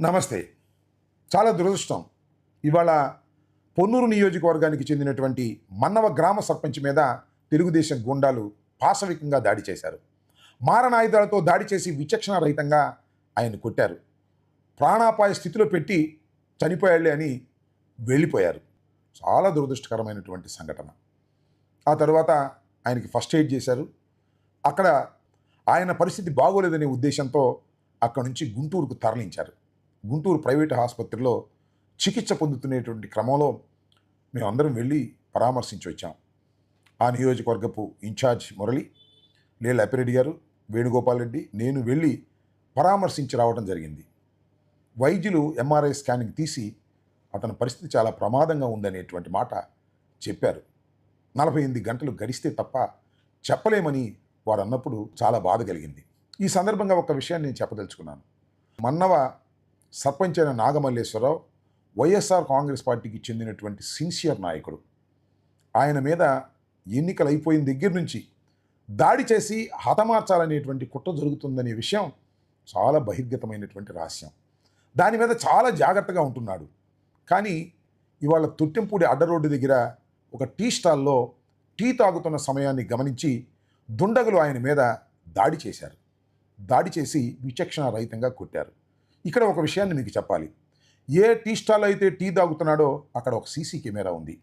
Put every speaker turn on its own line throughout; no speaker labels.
నమస్తే. చాలా దురదృష్టం. ఇవాళ పొన్నూరు నియోజకవర్గానికి చెందినటువంటి మన్నవ గ్రామ సర్పంచ్ మీద తెలుగుదేశం గూండాలు పాశవికంగా దాడి చేశారు. మారణాయుధాలతో దాడి చేసి విచక్షణ రహితంగా ఆయన కొట్టారు. ప్రాణాపాయ స్థితిలో పెట్టి చనిపోయాళ్ళే అని వెళ్ళిపోయారు. చాలా దురదృష్టకరమైనటువంటి సంఘటన. ఆ తర్వాత ఆయనకి ఫస్ట్ ఎయిడ్ చేశారు. అక్కడ ఆయన పరిస్థితి బాగోలేదనే ఉద్దేశంతో అక్కడి నుంచి గుంటూరుకు తరలించారు. గుంటూరు ప్రైవేటు ఆసుపత్రిలో చికిత్స పొందుతున్నటువంటి క్రమంలో మేమందరం వెళ్ళి పరామర్శించి వచ్చాం. ఆ నియోజకవర్గపు ఇన్ఛార్జ్ మురళి, లేళ్ళ అప్పిరెడ్డి గారు, వేణుగోపాల్ రెడ్డి, నేను వెళ్ళి పరామర్శించి రావడం జరిగింది. వైద్యులు ఎంఆర్ఐ స్కానింగ్ తీసి అతని పరిస్థితి చాలా ప్రమాదంగా ఉందనేటువంటి మాట చెప్పారు. 48 గంటలు గడిస్తే తప్ప చెప్పలేమని వారు అన్నప్పుడు చాలా బాధ కలిగింది. ఈ సందర్భంగా ఒక విషయాన్ని నేను చెప్పదలుచుకున్నాను. మన్నవ సర్పంచ్ అయిన నాగమల్లేశ్వరరావు వైఎస్ఆర్ కాంగ్రెస్ పార్టీకి చెందినటువంటి సిన్సియర్ నాయకుడు. ఆయన మీద ఎన్నికలు అయిపోయిన దగ్గర నుంచి దాడి చేసి హతమార్చాలనేటువంటి కుట్ర జరుగుతుందనే విషయం చాలా బహిర్గతమైనటువంటి రహస్యం. దాని మీద చాలా జాగ్రత్తగా ఉంటున్నాడు. కానీ ఇవాళ తొట్టెంపూడి అడ్డ రోడ్డు దగ్గర ఒక టీ స్టాల్లో టీ తాగుతున్న సమయాన్ని గమనించి దుండగులు ఆయన మీద దాడి చేశారు. దాడి చేసి విచక్షణ రహితంగా కొట్టారు. ఇక్కడ ఒక విషయాన్ని మీకు చెప్పాలి. ఏ టీ స్టాల్ అయితే టీ తాగుతున్నాడో అక్కడ ఒక సీసీ కెమెరా ఉంది.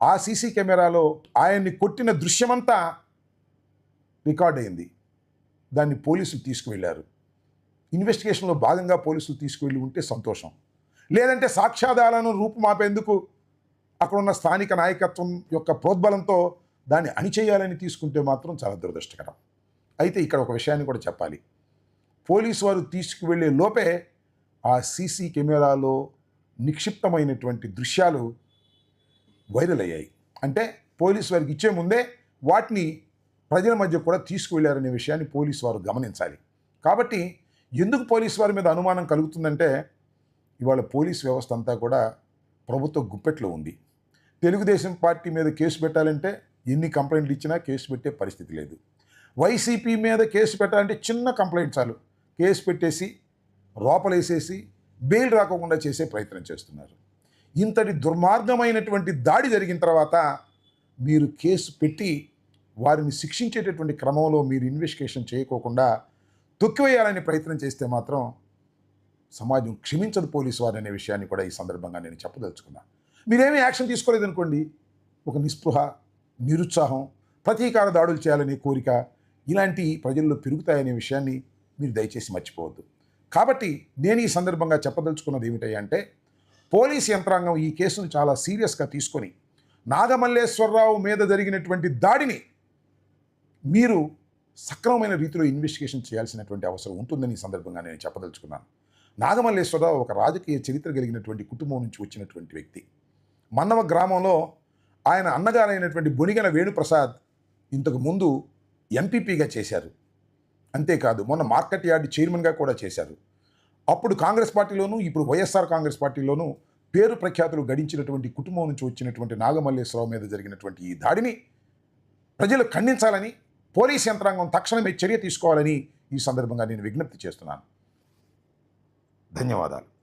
ఆ సీసీ కెమెరాలో ఆయన్ని కొట్టిన దృశ్యమంతా రికార్డ్ అయింది. దాన్ని పోలీసులు తీసుకువెళ్ళారు. ఇన్వెస్టిగేషన్లో భాగంగా పోలీసులు తీసుకువెళ్ళి ఉంటే సంతోషం. లేదంటే సాక్ష్యాధారాలను రూపుమాపేందుకు అక్కడ ఉన్న స్థానిక నాయకత్వం యొక్క ప్రోద్బలంతో దాన్ని అణిచేయాలని తీసుకుంటే మాత్రం చాలా దురదృష్టకరం. అయితే ఇక్కడ ఒక విషయాన్ని కూడా చెప్పాలి. పోలీసు వారు తీసుకువెళ్ళే లోపే ఆ సీసీ కెమెరాలో నిక్షిప్తమైనటువంటి దృశ్యాలు వైరల్ అయ్యాయి. అంటే పోలీసు వారికి ఇచ్చే ముందే వాటిని ప్రజల మధ్య కూడా తీసుకువెళ్ళారనే విషయాన్ని పోలీసు వారు గమనించాలి. కాబట్టి ఎందుకు పోలీసు వారి మీద అనుమానం కలుగుతుందంటే ఇవాళ పోలీస్ వ్యవస్థ అంతా కూడా ప్రభుత్వ గుప్పెట్లో ఉంది. తెలుగుదేశం పార్టీ మీద కేసు పెట్టాలంటే ఎన్ని కంప్లైంట్లు ఇచ్చినా కేసు పెట్టే పరిస్థితి లేదు. వైసీపీ మీద కేసు పెట్టాలంటే చిన్న కంప్లైంట్ చాలు, కేసు పెట్టేసి లోపలేసేసి బెయిల్ రాకుండా చేసే ప్రయత్నం చేస్తున్నారు. ఇంతటి దుర్మార్గమైనటువంటి దాడి జరిగిన తర్వాత మీరు కేసు పెట్టి వారిని శిక్షించేటటువంటి క్రమంలో మీరు ఇన్వెస్టిగేషన్ చేయకోకుండా తొక్కివేయాలని ప్రయత్నం చేస్తే మాత్రం సమాజం క్షమించదు పోలీసు వారు అనే విషయాన్ని కూడా ఈ సందర్భంగా నేను చెప్పదలుచుకున్నా. మీరేమీ యాక్షన్ తీసుకోలేదనుకోండి, ఒక నిస్పృహ, నిరుత్సాహం, ప్రతీకార దాడులు చేయాలనే కోరిక ఇలాంటి ప్రజల్లో పెరుగుతాయనే విషయాన్ని మీరు దయచేసి మర్చిపోవద్దు. కాబట్టి నేను ఈ సందర్భంగా చెప్పదలుచుకున్నది ఏమిటంటే పోలీస్ యంత్రాంగం ఈ కేసును చాలా సీరియస్గా తీసుకొని నాగమల్లేశ్వరరావు మీద జరిగినటువంటి దాడిని మీరు సక్రమమైన రీతిలో ఇన్వెస్టిగేషన్ చేయాల్సినటువంటి అవసరం ఉంటుందని ఈ సందర్భంగా నేను చెప్పదలుచుకున్నాను. నాగమల్లేశ్వరరావు ఒక రాజకీయ చరిత్ర కలిగినటువంటి కుటుంబం నుంచి వచ్చినటువంటి వ్యక్తి. మన్నవ గ్రామంలో ఆయన అన్నగారైనటువంటి బొనిగన వేణుప్రసాద్ ఇంతకు ముందు ఎంపీపీగా చేశారు. అంతేకాదు మొన్న మార్కెట్ యార్డ్ చైర్మన్గా కూడా చేశారు. అప్పుడు కాంగ్రెస్ పార్టీలోనూ ఇప్పుడు వైఎస్ఆర్ కాంగ్రెస్ పార్టీలోనూ పేరు ప్రఖ్యాతులు గడించినటువంటి కుటుంబం నుంచి వచ్చినటువంటి నాగమల్లేశ్వరరావు మీద జరిగినటువంటి ఈ దాడిని ప్రజలు ఖండించాలని, పోలీస్ యంత్రాంగం తక్షణమే చర్య తీసుకోవాలని ఈ సందర్భంగా నేను విజ్ఞప్తి చేస్తున్నాను. ధన్యవాదాలు.